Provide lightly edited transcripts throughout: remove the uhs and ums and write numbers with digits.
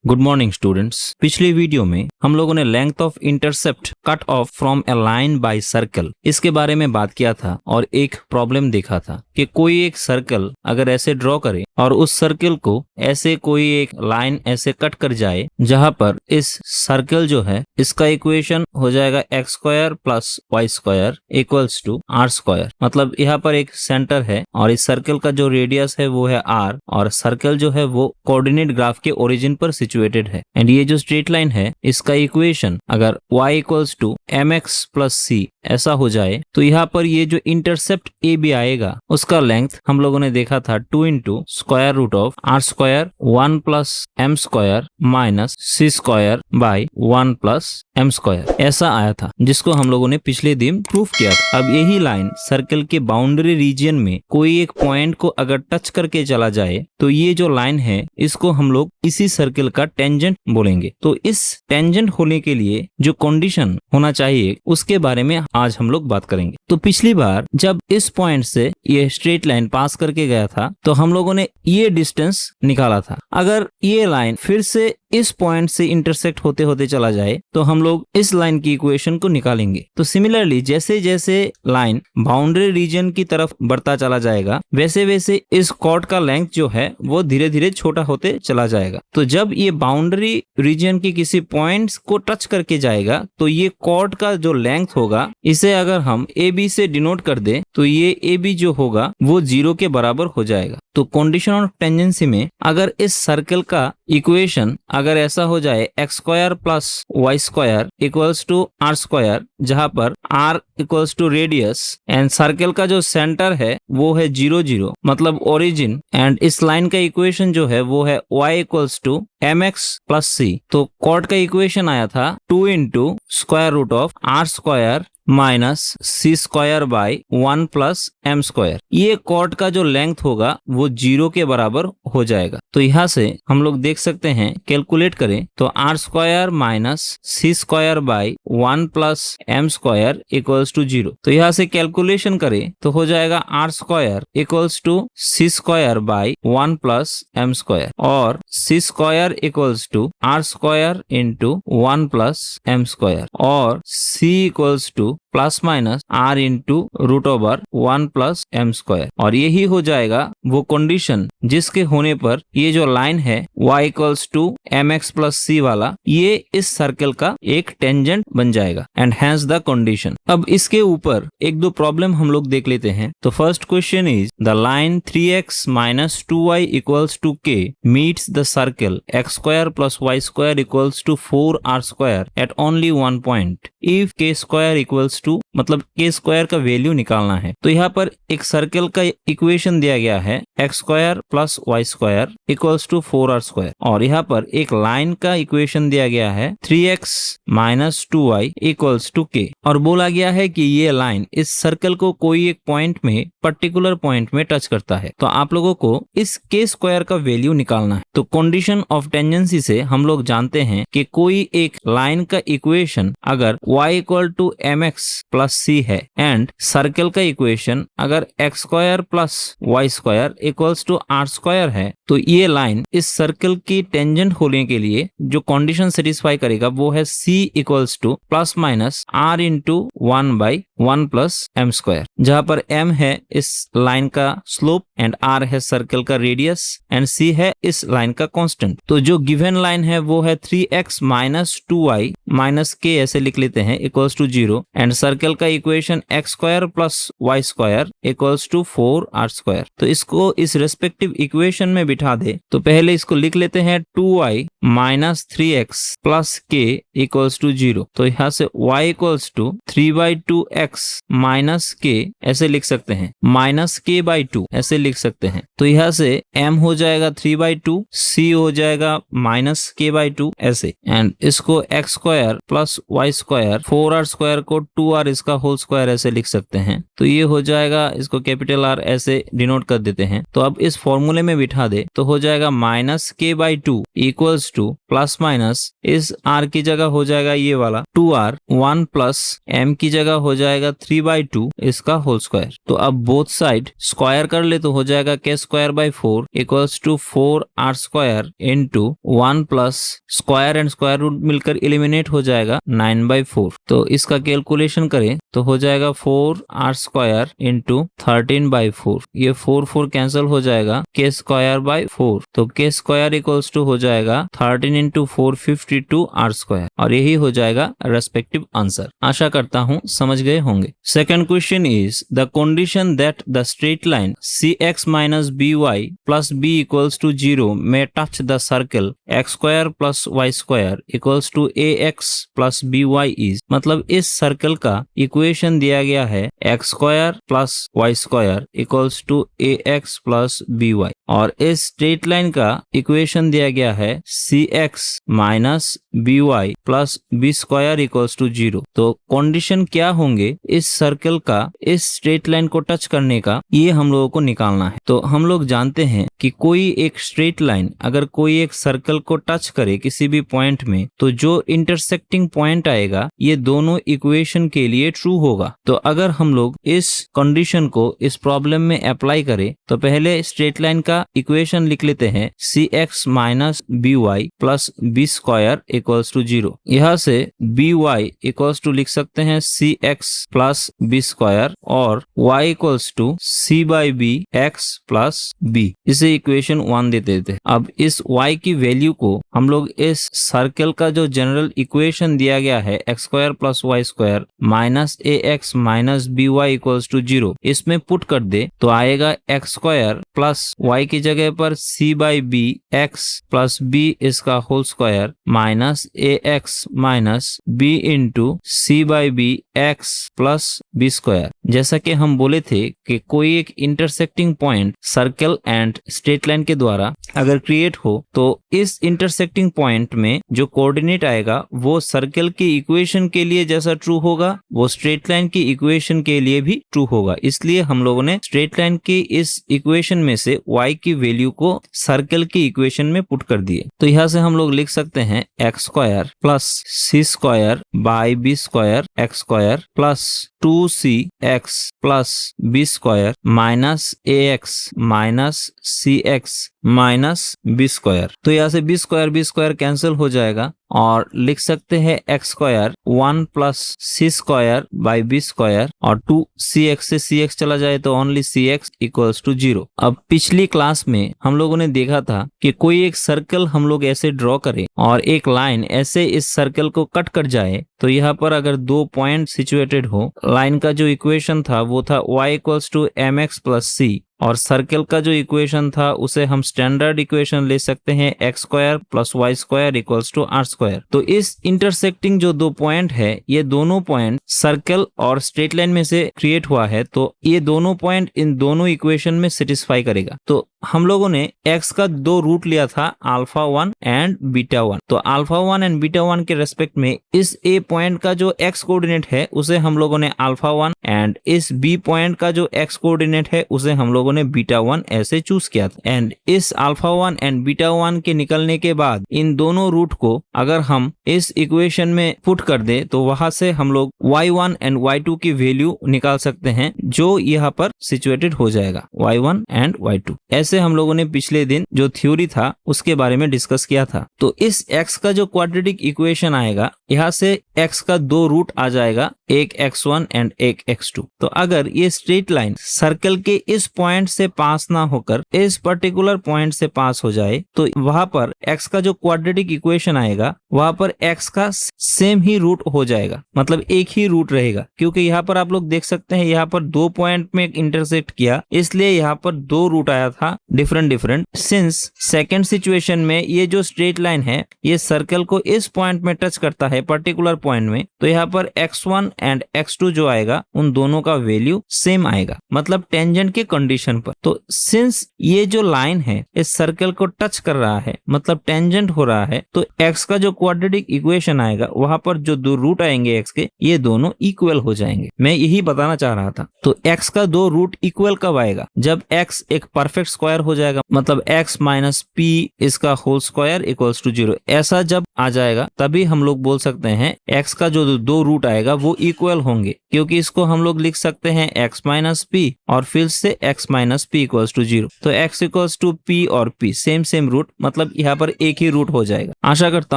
Good morning students. पिछले video में हम लोगों ने length of intercept cut off from A line by circle इसके बारे में बात किया था और एक प्रॉब्लम देखा था कि कोई एक सर्कल अगर ऐसे ड्रॉ करे और उस सर्कल को ऐसे कोई एक लाइन ऐसे कट कर जाए जहां पर इस सर्कल जो है इसका इक्वेशन हो जाएगा x square plus Y square equals to are square. मतलब यहाँ पर एक सेंटर है और इस सर्कल का जो रेडियस है वो है आर और सर्कल जो है वो कोऑर्डिनेट ग्राफ के ओरिजिन पर सिचुएटेड है। एंड ये जो स्ट्रेट लाइन है इसका इक्वेशन अगर y equals to M X plus C ऐसा हो जाए तो यहाँ पर ये जो इंटरसेप्ट ए बी आएगा उसका लेंथ हम लोगों ने देखा था 2 into square root of are square 1 plus M square minus C square by 1 plus M square ऐसा आया था, जिसको हम लोगों ने पिछले दिन प्रूफ किया था। अब यही लाइन सर्कल के बाउंड्री रीजन में कोई एक पॉइंट को अगर टच करके चला जाए तो ये जो लाइन है इसको हम लोग इसी सर्कल का टेंजेंट बोलेंगे। तो इस टेंजेंट होने के लिए जो कंडीशन होना चाहिए उसके बारे में आज हम लोग बात करेंगे। तो पिछली बार जब इस पॉइंट से ये स्ट्रेट लाइन पास करके गया था तो हम लोगों ने ये डिस्टेंस निकाला था। अगर ये लाइन फिर से इस पॉइंट से इंटरसेक्ट होते होते चला जाए तो हम लोग इस लाइन की इक्वेशन को निकालेंगे। तो सिमिलरली जैसे जैसे लाइन बाउंड्री रीजन की तरफ बढ़ता चला जाएगा वैसे वैसे इस कॉर्ड का लेंथ जो है वो धीरे धीरे छोटा होते चला जाएगा। तो जब ये बाउंड्री रीजन के किसी पॉइंट्स को टच करके जाएगा तो ये कॉर्ड का जो लेंथ होगा इसे अगर हम ए बी से डिनोट कर दे तो ये ए बी जो होगा वो 0 के बराबर हो जाएगा। तो कंडीशन ऑफ टेंजेंसी में अगर इस सर्कल का इक्वेशन अगर ऐसा हो जाए X square plus Y square equals to are square जहां पर R equals to radius and circle का जो सेंटर है वो है 0 0 मतलब ओरिजिन एंड इस लाइन का इक्वेशन जो है वो है y equals to M X plus C. तो कॉर्ड का इक्वेशन आया था 2 into square root of are square minus C square by 1 plus M square. ये कॉर्ड का जो लेंथ होगा वो 0 के बराबर हो जाएगा। तो यहाँ से हम लोग देख सकते हैं कैलकुलेट करें तो R square minus C square by 1 plus M square equals to 0। तो यहाँ से कैलकुलेशन करें तो हो जाएगा R square equals to C square by 1 plus M square और C square equals to are square into 1 plus M square और C equals to plus minus R into root over 1 plus M square. और यही हो जाएगा वो condition जिसके होने पर ये जो लाइन है y equals to M X plus C वाला ये इस सर्कल का एक टेंजेंट बन जाएगा एंड हैंस द कंडीशन। अब इसके ऊपर एक दो प्रॉब्लम हम लोग देख लेते हैं। तो first question is the line 3x minus 2y equals to k meets the circle x square plus y square equals to 4r square at only one point if k square equals to मतलब k square का value निकालना है। तो यहाँ पर एक circle का equation दिया गया है x square plus Y square equals to 4r square और यहाँ पर एक लाइन का इक्वेशन दिया गया है 3x minus 2y equals to k और बोला गया है कि ये लाइन इस सर्कल को कोई एक पॉइंट में पर्टिकुलर पॉइंट में टच करता है। तो आप लोगों को इस k स्क्वायर का वैल्यू निकालना है। तो कंडीशन ऑफ टेंजेंसी से हम लोग जानते हैं कि कोई एक लाइन का इक्वेशन अगर y equal to M X plus C है एंड सर्कल का इक्वेशन अगर X square plus Y square equals to are square है तो ये लाइन इस सर्कल की टेंजेंट होने के लिए जो कंडीशन सेटिस्फाई करेगा वो है c equals to plus minus r into 1 by 1 plus M square जहां पर m है इस लाइन का स्लोप एंड r है सर्कल का रेडियस एंड c है इस लाइन का कांस्टेंट। तो जो गिवन लाइन है वो है 3x minus 2y minus k ऐसे लिख लेते हैं इक्वल्स टू 0 एंड सर्कल का equation x square plus Y square equals to 4r square. तो इसको इस रेस्पेक्टिव इक्वेशन में बिठा दे तो पहले इसको लिख लेते हैं 2y minus 3x plus k equals to 0। तो यहाँ से y equals to 3/2x minus k ऐसे लिख सकते हैं माइनस k/2 ऐसे लिख सकते हैं। तो यहाँ से m हो जाएगा 3/2 c हो जाएगा माइनस k/2 ऐसे एंड इसको x square plus y square 4r square को 2r इसका होल स्क्वायर ऐसे लिख सकते हैं। तो ये हो जाएगा इसको कैपिटल R ऐसे डिनोट कर देते हैं। तो अब इस फॉर्मूले में बिठा दे तो हो जाएगा minus k/2 equals to plus minus इस r की जगह हो जाएगा ये वाला 2r 1 प्लस m की जगह हो जाएगा 3/2 इसका होल स्क्वायर। तो अब बोथ साइड स्क्वायर कर ले तो हो जाएगा k square by 4 equals to 4r square into 1 plus square and square root मिलकर एलिमिनेट हो जाएगा 9/4। तो इसका कैलकुलेशन करें तो हो जाएगा 4r स्क्वायर इंटू 13/4। ये 4 कैंसिल हो जाएगा, k स्क्वायर बाई 4। तो k स्क्वायर इक्वल्स टू हो जाएगा 13 इंटू 4 52r स्क्वायर, और यही हो जाएगा रेस्पेक्टिव आंसर। आशा करता हूँ समझ गए होंगे। Second question is the condition that the straight line cx minus by plus b equals to 0 may touch the circle x square plus y square equals to ax plus by is, मतलब इस circle का equation दिया गया है x square plus Y square equals to ax plus by, और इस straight line का equation दिया गया है cx minus by plus b square equals to 0। तो कंडीशन क्या होंगे इस सर्कल का इस स्ट्रेट लाइन को टच करने का, ये हम लोगों को निकालना है। तो हम लोग जानते हैं कि कोई एक स्ट्रेट लाइन अगर कोई एक सर्कल को टच करे किसी भी पॉइंट में, तो जो इंटरसेक्टिंग पॉइंट आएगा ये दोनों इक्वेशन के लिए ट्रू होगा। तो अगर हम लोग इस कंडीशन को इस प्रॉब्लम में अप्लाई करें तो पहले स्ट्रेट लाइन का इक्वेशन लिख लेते हैं cx minus by plus b square equals to 0। यहाँ से by इक्वल्स टू लिख सकते हैं cx प्लस b स्क्वायर और y equals to c by b x plus b। इसे इक्वेशन 1 दे देते हैं। अब इस y की वैल्यू को हम लोग इस सर्कल का जो जनरल इक्वेशन दिया गया है x square plus Y square minus ax minus by equals to 0, इसमें पुट कर दे तो आएगा x स्क्वायर प्लस y की जगह पर c by b x plus b इसका whole square minus ax minus b into c by b x plus b square. जैसा कि हम बोले थे कि कोई एक intersecting point circle and straight line के द्वारा अगर क्रिएट हो तो इस इंटरसेक्टिंग पॉइंट में जो कोऑर्डिनेट आएगा वो सर्कल की इक्वेशन के लिए जैसा ट्रू होगा वो स्ट्रेट लाइन की इक्वेशन के लिए भी ट्रू होगा। इसलिए हम लोगों ने स्ट्रेट लाइन की इस इक्वेशन में से y की वैल्यू को सर्कल की इक्वेशन में पुट कर दिए। तो यहाँ से हम लोग लिख सकते हैं x square plus c square by b square x square plus 2cx plus b square minus ax minus cx minus b square. तो यहाँ से b स्क्वायर कैंसिल हो जाएगा और लिख सकते हैं x square 1 plus c square by b square और 2cx से cx चला जाए तो ओनली cx इक्वल्स टू 0। अब पिछली क्लास में हम लोगों ने देखा था कि कोई एक सर्कल हम लोग ऐसे ड्रॉ करें और एक लाइन ऐसे इस सर्कल को कट कर जाए, तो यहाँ पर अगर दो पॉइंट सिचुएटेड हो, लाइन का जो इक्वेशन था वो था y equals to mx plus c और सर्कल का जो इक्वेशन था उसे हम स्टैंडर्ड इक्वेशन ले सकते हैं x square plus Y square equals to r square. तो इस इंटरसेक्टिंग जो दो पॉइंट है ये दोनों पॉइंट सर्कल और स्ट्रेट लाइन में से क्रिएट हुआ है, तो ये दोनों पॉइंट इन दोनों इक्वेशन में सेटिस्फाई करेगा। तो हम लोगों ने x का दो रूट लिया था अल्फा 1 एंड बीटा 1। तो अल्फा 1 एंड बीटा 1 के रेस्पेक्ट में इस a पॉइंट का जो x कोऑर्डिनेट है उसे हम लोगों ने अल्फा 1 एंड इस b पॉइंट का जो x कोऑर्डिनेट है उसे हम लोगों ने बीटा 1 ऐसे चूज किया था। एंड इस अल्फा 1 एंड बीटा 1 के निकलने के बाद इन दोनों रूट को अगर हम इस इक्वेशन में पुट कर दे तो वहां से हम लोग y1 एंड y2 की वैल्यू निकाल सकते हैं जो यहाँ पर सिचुएटेड हो जाएगा y1 एंड y2। ऐसे हम लोगों ने पिछले दिन जो थ्योरी था उसके बारे में डिस्कस किया था। तो इस x का जो क्वाड्रेटिक इक्वेशन आएगा यहाँ से x का दो रूट आ जाएगा, एक x1 एंड एक x2। तो अगर ये स्ट्रेट लाइन सर्कल के इस पॉइंट से पास ना होकर इस पर्टिकुलर पॉइंट से पास हो जाए तो वहां पर x का जो क्वाड्रेटिक इक्वेशन आएगा वहां पर x का सेम ही रूट हो जाएगा, मतलब एक ही रूट रहेगा। क्योंकि यहाँ पर आप लोग देख सकते हैं यहाँ पर दो पॉइंट में इंटरसेक्ट किया, इसलिए यहाँ पर दो रूट आया था डिफरेंट। सिंस सेकेंड सिचुएशन में ये जो स्ट्रेट लाइन है ये सर्कल को इस पॉइंट में टच करता है पर्टिकुलर पॉइंट में, तो यहाँ पर x1 एंड x2 जो आएगा उन दोनों का वैल्यू सेम आएगा, मतलब टेंजेंट के कंडीशन पर। तो सिंस ये जो लाइन है इस सर्कल को टच कर रहा है मतलब टेंजेंट हो रहा है, तो x का जो क्वाड्रेटिक इक्वेशन आएगा वहां पर जो दो रूट आएंगे x के ये दोनों इक्वल हो जाएंगे। मैं यही बताना चाह रहा था। तो x का दो रूट इक्वल कब आएगा? जब x एक परफेक्ट स्क्वायर हो जाएगा, मतलब x माइनस p इसका होल स्क्वायर इक्वल्स टू 0। ऐसा जब आ जाएगा तभी हम लोग बोल सकते हैं x का जो दो रूट आएगा वो इक्वल होंगे, क्योंकि इसको हम लोग लिख सकते हैं x माइनस p और फिर से x minus p equals to 0। तो x इक्वल्स टू p और p सेम रूट, मतलब यहाँ पर एक ही रूट हो जाएगा। आशा करता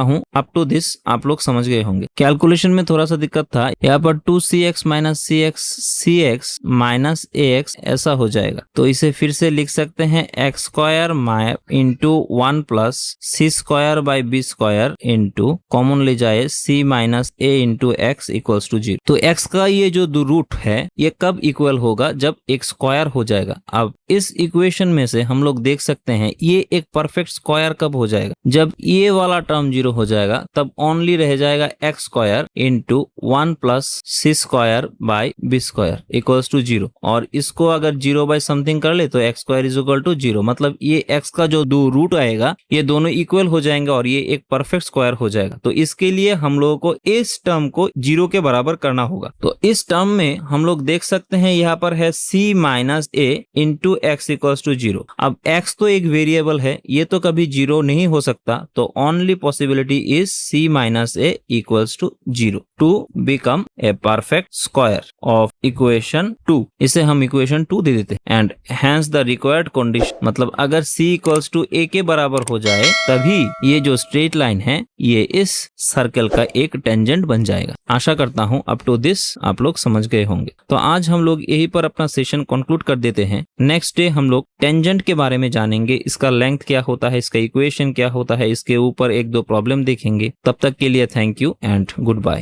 हूँ अप टू दिस आप लोग समझ गए होंगे। कैलकुलेशन में थोड़ा सा दिक्कत था, यहाँ पर 2cx minus cx minus ax ऐसा हो जाएगा। तो इसे फिर से लिख सकते हैं x square into 1 plus c square by b square into common ले जाए c minus a into x equals to 0। तो x का ये जो दो रूट है ये कब इक्वल होगा? जब एक स्क्वायर हो जाएगा। अब इस इक्वेशन में से हम लोग देख सकते हैं ये एक परफेक्ट स्क्वायर कब हो जाएगा? जब ये वाला टर्म 0 हो जाएगा, तब ओनली रह जाएगा x square into 1 plus c square by b square equals to 0। और इसको अगर 0 बाई समथिंग कर ले तो x square is equal to 0, मतलब ये x का जो दो रूट आएगा ये दोनों इक्वल हो जाएंगे और ये एक परफेक्ट स्क्वायर हो जाएगा। तो इसके लिए हम लोगों को इस टर्म को 0 के बराबर करना होगा। तो इस टर्म में हम लोग देख सकते हैं यहाँ पर है c minus a into x equals to 0। अब x तो एक वेरिएबल है, ये तो कभी 0 नहीं हो सकता, तो only possibility is c minus a equals to 0 to become a perfect square of equation 2। इसे हम इक्वेशन 2 दे देते हैं and hence the required condition, मतलब अगर c इक्वल्स टू a के बराबर हो जाए तभी ये जो स्ट्रेट लाइन है ये इस सर्कल का एक टेंजेंट बन जाएगा। आशा करता हूँ अप टू दिस आप लोग समझ गए होंगे। तो आज हम लोग यहीं पर अपना सेशन कंक्लूड कर देते हैं। नेक्स्ट डे हम लोग टेंजेंट के बारे में जानेंगे, इसका लेंथ क्या होता है, इसका इक्वेशन क्या होता है, इसके ऊपर एक दो प्रॉब्लम देखेंगे। तब तक के लिए thank you and good bye.